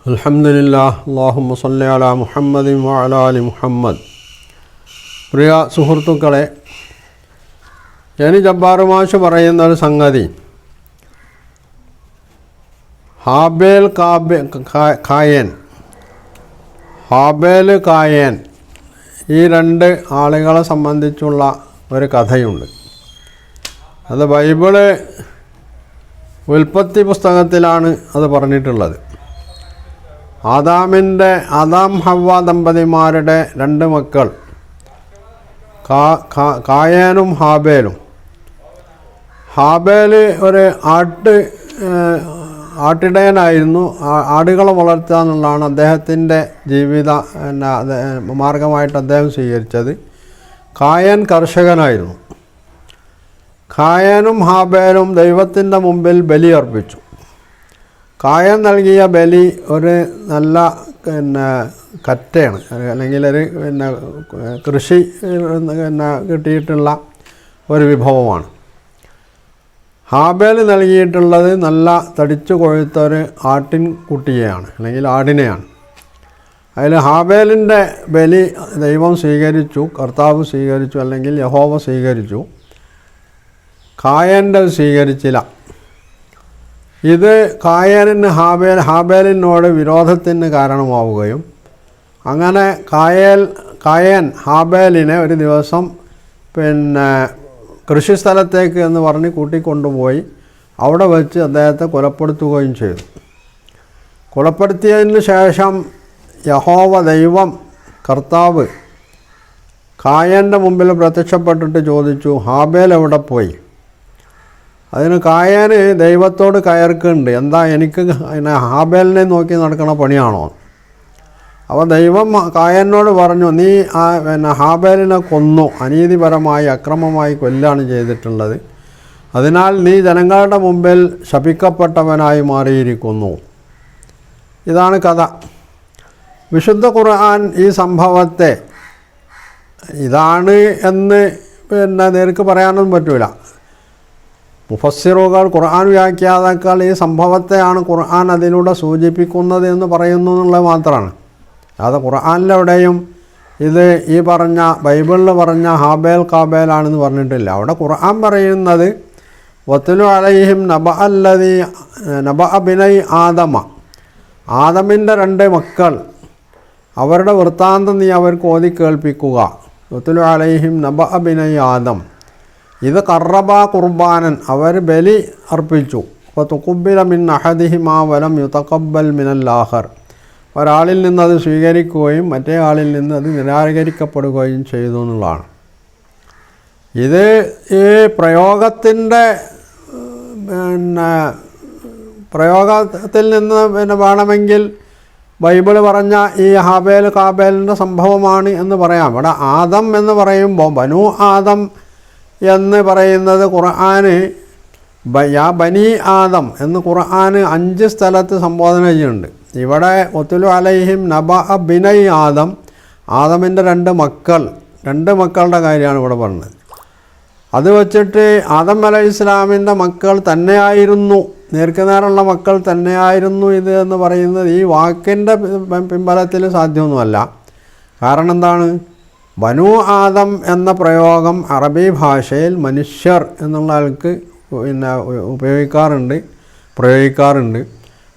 അൽഹംദുലില്ലാഹ് അല്ലാഹുമ്മ സ്വല്ലി അലാ മുഹമ്മദിൻ വഅലാ ആലി മുഹമ്മദ്. പ്രിയ സുഹൃത്തുക്കളെ, ജബ്ബാർ മാഷ് പറയുന്ന ഒരു സംഗതി, ഹാബേൽ കായേൻ ഈ രണ്ട് ആളുകളെ സംബന്ധിച്ചുള്ള ഒരു കഥയുണ്ട്. അത് ബൈബിള് ഉൽപ്പത്തി പുസ്തകത്തിലാണ് അത് പറഞ്ഞിട്ടുള്ളത്. ആദാം ഹവ്വ ദമ്പതിമാരുടെ രണ്ട് മക്കൾ കായേനും ഹാബേലും. ഹാബേല് ഒരു ആട്ടിടയനായിരുന്നു. ആടുകളെ വളർത്തുക എന്നുള്ളതാണ് അദ്ദേഹത്തിൻ്റെ ജീവിത മാർഗമായിട്ട് അദ്ദേഹം സ്വീകരിച്ചത്. കായേൻ കർഷകനായിരുന്നു. കായേനും ഹാബേലും ദൈവത്തിൻ്റെ മുമ്പിൽ ബലി അർപ്പിച്ചു. കായേൻ നൽകിയ ബലി ഒരു നല്ല കറ്റയാണ്, അല്ലെങ്കിൽ ഒരു കൃഷി കിട്ടിയിട്ടുള്ള ഒരു വിഭവമാണ്. ഹാബേൽ നൽകിയിട്ടുള്ളത് നല്ല തടിച്ചു കൊഴുത്ത ഒരു ആട്ടിൻ കുട്ടിയെയാണ്, അല്ലെങ്കിൽ ആടിനെയാണ്. അതിൽ ഹാബേലിൻ്റെ ബലി ദൈവം സ്വീകരിച്ചു, കർത്താവ് സ്വീകരിച്ചു, അല്ലെങ്കിൽ യഹോവ സ്വീകരിച്ചു. കായേൻ്റെ സ്വീകരിച്ചില്ല. ഇത് കായേനിന് ഹാബേലിനോട് വിരോധത്തിന് കാരണമാവുകയും അങ്ങനെ കായേൻ ഹാബേലിനെ ഒരു ദിവസം കൃഷിസ്ഥലത്തേക്ക് എന്ന് പറഞ്ഞ് കൂട്ടിക്കൊണ്ടുപോയി അവിടെ വെച്ച് അദ്ദേഹത്തെ കൊലപ്പെടുത്തുകയും ചെയ്തു. കൊലപ്പെടുത്തിയതിന് ശേഷം യഹോവ ദൈവം കർത്താവ് കായേൻ്റെ മുമ്പിൽ പ്രത്യക്ഷപ്പെട്ടിട്ട് ചോദിച്ചു, ഹാബേൽ എവിടെ പോയി? അതിന് കായേന് ദൈവത്തോട് കയർക്കുന്നുണ്ട്, എന്താ എനിക്ക് ഹാബേലിനെ നോക്കി നടക്കണ പണിയാണോ? അപ്പോൾ ദൈവം കായേനോട് പറഞ്ഞു, നീ ഹാബേലിനെ കൊന്നു, അനീതിപരമായി അക്രമമായി കൊല്ലാണ് ചെയ്തിട്ടുള്ളത്. അതിനാൽ നീ ജനങ്ങളുടെ മുമ്പിൽ ശപിക്കപ്പെട്ടവനായി മാറിയിരിക്കുന്നു. ഇതാണ് കഥ. വിശുദ്ധ ഖുർആൻ ഈ സംഭവത്തെ ഇതാണ് എന്ന് നേർക്ക് പറയാനൊന്നും പറ്റൂല. മുഫസ്സിറുകൾ, ഖുർആൻ വ്യാഖ്യാതാക്കൾ ഈ സംഭവത്തെയാണ് ഖുർആൻ അതിലൂടെ സൂചിപ്പിക്കുന്നത് എന്ന് പറയുന്നു എന്നുള്ളത് മാത്രമാണ്. അത് ഖുർആനിലെവിടെയും ഇത് ഈ പറഞ്ഞ ബൈബിളിൽ പറഞ്ഞ ഹാബേൽ കാബേലാണെന്ന് പറഞ്ഞിട്ടില്ല. അവിടെ ഖുർആൻ പറയുന്നത് വത്ലു അലൈഹിം നബഅ ബിനൈ ആദമ, ആദമിൻ്റെ രണ്ട് മക്കൾ, അവരുടെ വൃത്താന്തം നീ അവർക്ക് ഓതി കേൾപ്പിക്കുക. വത്ലു അലൈഹിം നബഅ ബിനൈ ആദം, ഇത് കറബ ഖുർബാനൻ, അവർ ബലി അർപ്പിച്ചു. അപ്പോൾ തുഖുബ്ബില മിൻ അഹദിഹിമാ വലം യുതഖബ്ബൽ മിനൽ ആഖർ, ഒരാളിൽ നിന്ന് അത് സ്വീകരിക്കുകയും മറ്റേ ആളിൽ നിന്ന് അത് നിരാകരിക്കപ്പെടുകയും ചെയ്തു എന്നുള്ളതാണ്. ഇത് ഈ പ്രയോഗത്തിൻ്റെ പ്രയോഗത്തിൽ നിന്ന് വേണമെങ്കിൽ ബൈബിൾ പറഞ്ഞ ഈ ഹാബേൽ കാബേലിൻ്റെ സംഭവമാണ് എന്ന് പറയാം. ഇവിടെ ആദം എന്ന് പറയുമ്പോൾ ബനു ആദം എന്ന് പറയുന്നത് ഖുർആന് യാ ബനി ആദം എന്ന് ഖുർആന് 5 സ്ഥലത്ത് സംബോധന ചെയ്യുന്നുണ്ട്. ഇവിടെ വത്ലു അലൈഹിം നബഅ ബിനൈ ആദം, ആദമിൻ്റെ രണ്ട് മക്കളുടെ കാര്യമാണ് ഇവിടെ പറഞ്ഞത്. അത് വച്ചിട്ട് ആദം അലൈഹി ഇസ്ലാമിൻ്റെ മക്കൾ തന്നെയായിരുന്നു, നേർക്കുനേരുള്ള മക്കൾ തന്നെയായിരുന്നു ഇത് എന്ന് പറയുന്നത് ഈ വാക്കിൻ്റെ പിൻബലത്തിൽ സാധ്യമൊന്നുമല്ല. കാരണം എന്താണ്? ബനു ആദം എന്ന പ്രയോഗം അറബി ഭാഷയിൽ മനുഷ്യർ എന്നുള്ള ആൾക്ക് പ്രയോഗിക്കാറുണ്ട്.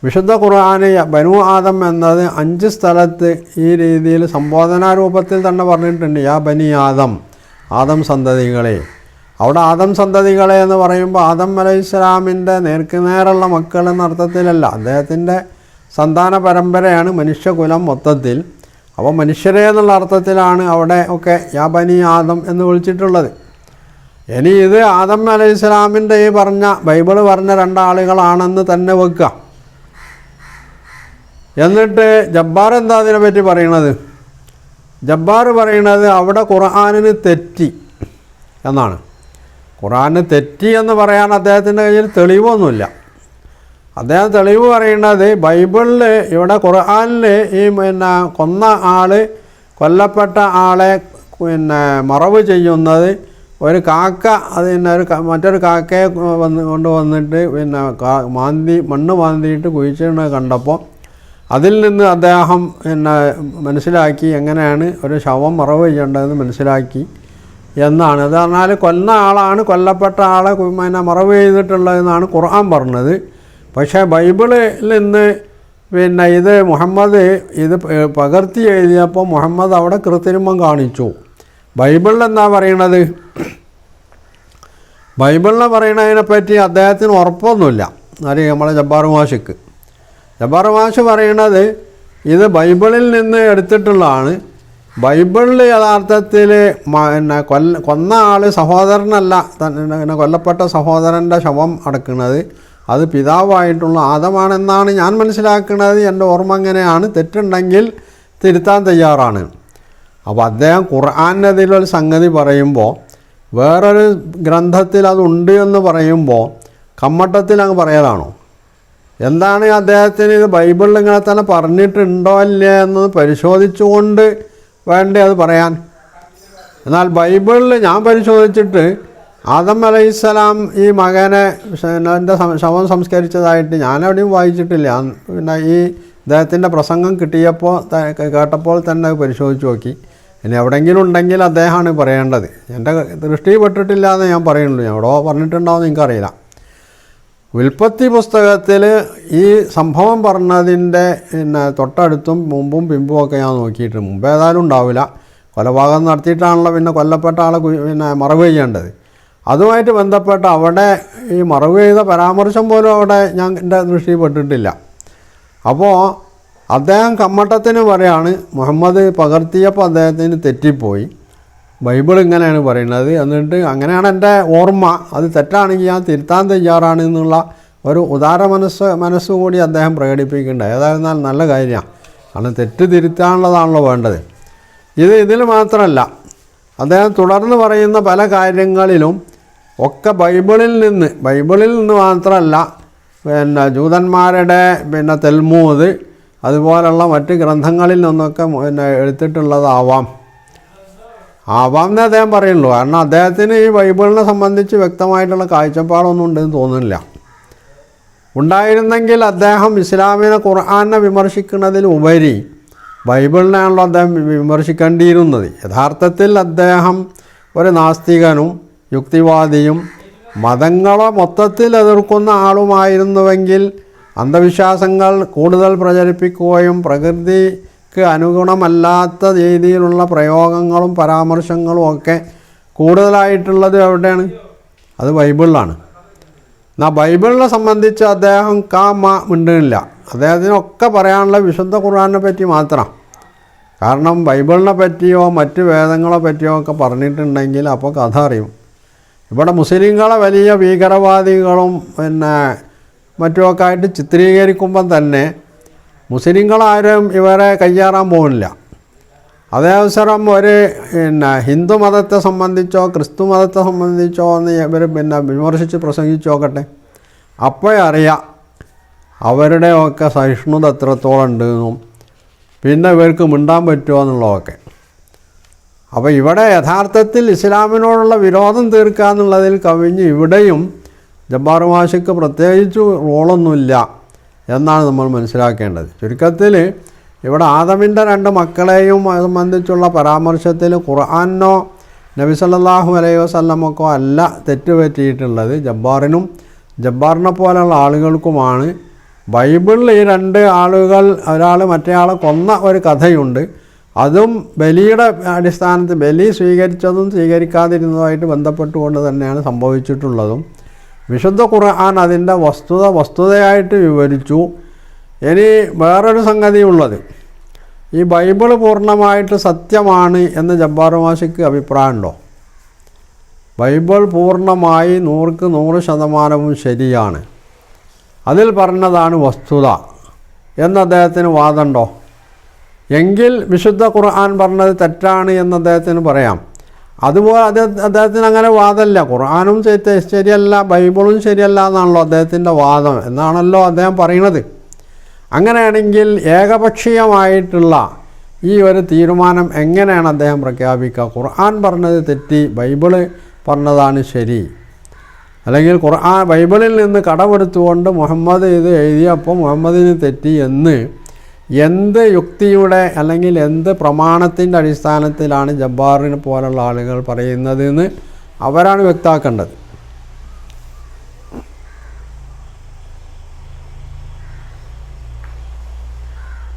വിശുദ്ധ ഖുർആന് ബനു ആദം എന്നത് 5 സ്ഥലത്ത് ഈ രീതിയിൽ സംബോധനാ രൂപത്തിൽ തന്നെ പറഞ്ഞിട്ടുണ്ട്. യാ ബനി ആദം, ആദം സന്തതികളെ. അവിടെ ആദം സന്തതികളെ എന്ന് പറയുമ്പോൾ ആദം അലൈഹിസ്സലാമിൻ്റെ നേർക്കുനേരുള്ള മക്കൾ എന്ന അർത്ഥത്തിലല്ല, അദ്ദേഹത്തിൻ്റെ സന്താന പരമ്പരയാണ് മനുഷ്യകുലം മൊത്തത്തിൽ. അപ്പോൾ മനുഷ്യരെ എന്നുള്ള അർത്ഥത്തിലാണ് അവിടെ ഒക്കെ യാ ബനി ആദം എന്ന് വിളിച്ചിട്ടുള്ളത്. ഇനി ഇത് ആദം അലൈഹിസ്സലാമിൻ്റെ ഈ പറഞ്ഞ ബൈബിള് പറഞ്ഞ രണ്ടാളുകളാണെന്ന് തന്നെ വെക്കുക. എന്നിട്ട് ജബ്ബാർ എന്താ അതിനെപ്പറ്റി പറയണത്? ജബ്ബാർ പറയണത് അവിടെ ഖുർആനിന് തെറ്റി എന്നാണ്. ഖുർആന് തെറ്റി എന്ന് പറയാൻ അദ്ദേഹത്തിൻ്റെ കയ്യിൽ തെളിവൊന്നുമില്ല. അദ്ദേഹം തെളിവ് പറയുന്നത് ബൈബിളിൽ ഇവിടെ ഖുർആനിൽ ഈ കൊന്ന കൊല്ലപ്പെട്ട ആളെ മറവ് ചെയ്യുന്നത് ഒരു കാക്ക മറ്റൊരു കാക്കയെ കൊണ്ടുവന്നിട്ട് മണ്ണ് മാന്തിയിട്ട് കുഴിച്ചിടുന്നത് കണ്ടപ്പോൾ അതിൽ നിന്ന് അദ്ദേഹം മനസ്സിലാക്കി എങ്ങനെയാണ് ഒരു ശവം മറവ് ചെയ്യേണ്ടതെന്ന് മനസ്സിലാക്കി എന്നാണ്. അത് പറഞ്ഞാൽ കൊന്ന ആളാണ് കൊല്ലപ്പെട്ട ആളെ മറവ് ചെയ്തിട്ടുള്ളതെന്നാണ് ഖുർആൻ പറഞ്ഞത്. പക്ഷേ ബൈബിളിൽ നിന്ന് ഇത് മുഹമ്മദ് ഇത് പകർത്തി എഴുതിയപ്പോൾ മുഹമ്മദ് അവിടെ കൃത്രിമം കാണിച്ചു. ബൈബിളിൽ എന്താ പറയണത്? ബൈബിളിനെ പറയണതിനെപ്പറ്റി അദ്ദേഹത്തിന് ഉറപ്പൊന്നുമില്ല. അറിയാം നമ്മളെ ജബ്ബാർ മാഷ് പറയണത് ഇത് ബൈബിളിൽ നിന്ന് എടുത്തിട്ടുള്ളതാണ്. ബൈബിളിൽ യഥാർത്ഥത്തിൽ കൊന്ന ആൾ സഹോദരനല്ല, കൊല്ലപ്പെട്ട സഹോദരൻ്റെ ശവം അടക്കുന്നത് അത് പിതാവായിട്ടുള്ള ആദമാണെന്നാണ് ഞാൻ മനസ്സിലാക്കുന്നത്. എൻ്റെ ഓർമ്മ അങ്ങനെയാണ്. തെറ്റുണ്ടെങ്കിൽ തിരുത്താൻ തയ്യാറാണ്. അപ്പോൾ അദ്ദേഹം ഖുർആനതിലൊരു സംഗതി പറയുമ്പോൾ വേറൊരു ഗ്രന്ഥത്തിൽ അതുണ്ട് എന്ന് പറയുമ്പോൾ കമ്മട്ടത്തിൽ അങ്ങ് പറയലാണോ? എന്താണ് അദ്ദേഹത്തിന് ഇത് ബൈബിളിൽ ഇങ്ങനെ തന്നെ പറഞ്ഞിട്ടുണ്ടോ ഇല്ലേ എന്ന് പരിശോധിച്ചുകൊണ്ട് വേണ്ടേ അത് പറയാൻ? എന്നാൽ ബൈബിളിൽ ഞാൻ പരിശോധിച്ചിട്ട് ആദം അലൈഹിസ്സലാം ഈ മകനെ എൻ്റെ ശവം സംസ്കരിച്ചതായിട്ട് ഞാനെവിടെയും വായിച്ചിട്ടില്ല. പിന്നെ ഈ അദ്ദേഹത്തിൻ്റെ പ്രസംഗം കിട്ടിയപ്പോൾ കേട്ടപ്പോൾ തന്നെ പരിശോധിച്ച് നോക്കി. ഇനി എവിടെയെങ്കിലും ഉണ്ടെങ്കിൽ അദ്ദേഹമാണ് പറയേണ്ടത്. എൻ്റെ ദൃഷ്ടിപ്പെട്ടിട്ടില്ല എന്ന് ഞാൻ പറയുള്ളൂ. എവിടെയോ പറഞ്ഞിട്ടുണ്ടാവുമെന്ന് എനിക്കറിയില്ല. ഉൽപ്പത്തി പുസ്തകത്തിൽ ഈ സംഭവം പറഞ്ഞതിൻ്റെ തൊട്ടടുത്തും മുമ്പും പിമ്പുമൊക്കെ ഞാൻ നോക്കിയിട്ട് മുമ്പ് ഏതായാലും ഉണ്ടാവില്ല. കൊലപാതകം നടത്തിയിട്ടാണല്ലോ പിന്നെ കൊല്ലപ്പെട്ട ആളെ മറവ് ചെയ്യേണ്ടത്. അതുമായിട്ട് ബന്ധപ്പെട്ട് അവിടെ ഈ മറവ് ചെയ്ത പരാമർശം പോലും അവിടെ ഞാൻ എൻ്റെ ദൃഷ്ടിപ്പെട്ടിട്ടില്ല. അപ്പോൾ അദ്ദേഹം കമ്മട്ടത്തിന് പറയാണ് മുഹമ്മദ് പകർത്തിയപ്പോൾ അദ്ദേഹത്തിന് തെറ്റിപ്പോയി, ബൈബിൾ ഇങ്ങനെയാണ് പറയുന്നത്, എന്നിട്ട് അങ്ങനെയാണ് എൻ്റെ ഓർമ്മ, അത് തെറ്റാണെങ്കിൽ ഞാൻ തിരുത്താൻ തയ്യാറാണ് എന്നുള്ള ഒരു ഉദാര മനസ്സുകൂടി അദ്ദേഹം പ്രകടിപ്പിക്കേണ്ടത്. ഏതായിരുന്നാലും നല്ല കാര്യമാണ്. കാരണം തെറ്റ് തിരുത്താനുള്ളതാണല്ലോ വേണ്ടത്. ഇതിൽ മാത്രമല്ല, അദ്ദേഹം തുടർന്ന് പറയുന്ന പല കാര്യങ്ങളിലും ഒക്കെ ബൈബിളിൽ നിന്ന് മാത്രമല്ല, ജൂതന്മാരുടെ തെൽമൂദ് അതുപോലുള്ള മറ്റ് ഗ്രന്ഥങ്ങളിൽ നിന്നൊക്കെ എടുത്തിട്ടുള്ളതാവാം എന്നേ അദ്ദേഹം പറയുള്ളൂ. കാരണം അദ്ദേഹത്തിന് ഈ ബൈബിളിനെ സംബന്ധിച്ച് വ്യക്തമായിട്ടുള്ള കാഴ്ചപ്പാടൊന്നും ഉണ്ടെന്ന് തോന്നുന്നില്ല. ഉണ്ടായിരുന്നെങ്കിൽ അദ്ദേഹം ഇസ്ലാമിനെ ഖുർആനെ വിമർശിക്കുന്നതിൽ ഉപരി ബൈബിളിനെയാണല്ലോ അദ്ദേഹം വിമർശിക്കേണ്ടിയിരുന്നത്. യഥാർത്ഥത്തിൽ അദ്ദേഹം ഒരു നാസ്തികനും യുക്തിവാദിയും മതങ്ങളെ മൊത്തത്തിൽ എതിർക്കുന്ന ആളുമായിരുന്നുവെങ്കിൽ അന്ധവിശ്വാസങ്ങൾ കൂടുതൽ പ്രചരിപ്പിക്കുകയും പ്രകൃതിക്ക് അനുഗുണമല്ലാത്ത രീതിയിലുള്ള പ്രയോഗങ്ങളും പരാമർശങ്ങളും ഒക്കെ കൂടുതലായിട്ടുള്ളത് എവിടെയാണ്? അത് ബൈബിളിലാണ്. എന്നാൽ ബൈബിളിനെ സംബന്ധിച്ച് അദ്ദേഹം മിണ്ടുന്നില്ല. അദ്ദേഹത്തിനൊക്കെ പറയാനുള്ള വിശുദ്ധ ഖുർആനെ പറ്റി മാത്രം. കാരണം ബൈബിളിനെ പറ്റിയോ മറ്റ് വേദങ്ങളെ പറ്റിയോ ഒക്കെ പറഞ്ഞിട്ടുണ്ടെങ്കിൽ അപ്പോൾ കഥ അറിയും. ഇവിടെ മുസ്ലിങ്ങളെ വലിയ ഭീകരവാദികളും മറ്റുമൊക്കെ ആയിട്ട് ചിത്രീകരിക്കുമ്പം തന്നെ മുസ്ലിങ്ങളാരും ഇവരെ കയ്യേറാൻ പോകുന്നില്ല. അതേ അവസരം ഒരു ഹിന്ദു മതത്തെ സംബന്ധിച്ചോ ക്രിസ്തു മതത്തെ സംബന്ധിച്ചോ എന്ന് ഇവർ വിമർശിച്ച് പ്രസംഗിച്ച് നോക്കട്ടെ, അപ്പോഴേ അറിയാം അവരുടെയൊക്കെ സഹിഷ്ണുത എത്രത്തോളം ഉണ്ടെന്നും പിന്നെ ഇവർക്ക് മിണ്ടാൻ പറ്റുമോ എന്നുള്ളതൊക്കെ. അപ്പോൾ ഇവിടെ യഥാർത്ഥത്തിൽ ഇസ്ലാമിനോടുള്ള വിരോധം തീർക്കുക എന്നുള്ളതിൽ കവിഞ്ഞ് ഇവിടെയും ജബ്ബാർ മാഷിക്ക് പ്രത്യേകിച്ച് റോളൊന്നുമില്ല എന്നാണ് നമ്മൾ മനസ്സിലാക്കേണ്ടത്. ചുരുക്കത്തിൽ ഇവിടെ ആദമിൻ്റെ 2 മക്കളെയും സംബന്ധിച്ചുള്ള പരാമർശത്തിൽ ഖുർആനോ നബി സല്ലല്ലാഹു അലൈഹി വസല്ലമക്കോ അല്ല തെറ്റുപറ്റിയിട്ടുള്ളത്, ജബ്ബാറിനെ പോലെയുള്ള ആളുകൾക്കുമാണ്. ബൈബിളിൽ ഈ 2 ആളുകൾ ഒരാൾ മറ്റേയാളെ കൊന്ന ഒരു കഥയുണ്ട്. അതും ബലിയുടെ അടിസ്ഥാനത്തിൽ ബലി സ്വീകരിച്ചതും സ്വീകരിക്കാതിരുന്നതുമായിട്ട് ബന്ധപ്പെട്ടുകൊണ്ട് തന്നെയാണ് സംഭവിച്ചിട്ടുള്ളതും. വിശുദ്ധ ഖുർആൻ അതിൻ്റെ വസ്തുതയായിട്ട് വിവരിച്ചു. ഇനി വേറൊരു സംഗതിയുള്ളത്, ഈ ബൈബിൾ പൂർണ്ണമായിട്ട് സത്യമാണ് എന്ന് ജബ്ബാർ മാഷിക്ക് അഭിപ്രായമുണ്ടോ? ബൈബിൾ പൂർണ്ണമായി 100% ശരിയാണ്, അതിൽ പറഞ്ഞതാണ് വസ്തുത എന്ന് അദ്ദേഹത്തിന് വാദമുണ്ടോ? എങ്കിൽ വിശുദ്ധ ഖുർആൻ പറഞ്ഞത് തെറ്റാണ് എന്ന് അദ്ദേഹത്തിന് പറയാം. അതുപോലെ അദ്ദേഹത്തിന് അങ്ങനെ വാദമല്ല. ഖുർആനും ശരിയല്ല, ബൈബിളും ശരിയല്ല എന്നാണല്ലോ അദ്ദേഹത്തിൻ്റെ വാദം എന്നാണല്ലോ അദ്ദേഹം പറയുന്നത്. അങ്ങനെയാണെങ്കിൽ ഏകപക്ഷീയമായിട്ടുള്ള ഈ ഒരു തീരുമാനം എങ്ങനെയാണ് അദ്ദേഹം പ്രഖ്യാപിക്കുക? ഖുർആൻ പറഞ്ഞത് തെറ്റി, ബൈബിള് പറഞ്ഞതാണ് ശരി, അല്ലെങ്കിൽ ബൈബിളിൽ നിന്ന് കടമെടുത്തുകൊണ്ട് മുഹമ്മദ് ഇത് എഴുതിയപ്പോൾ മുഹമ്മദിന് തെറ്റി എന്ന് എന്ത് യുക്തിയുടെ അല്ലെങ്കിൽ എന്ത് പ്രമാണത്തിൻ്റെ അടിസ്ഥാനത്തിലാണ് ജബ്ബാറിനെ പോലുള്ള ആളുകൾ പറയുന്നതെന്ന് അവരാണ് വ്യക്തമാക്കേണ്ടത്.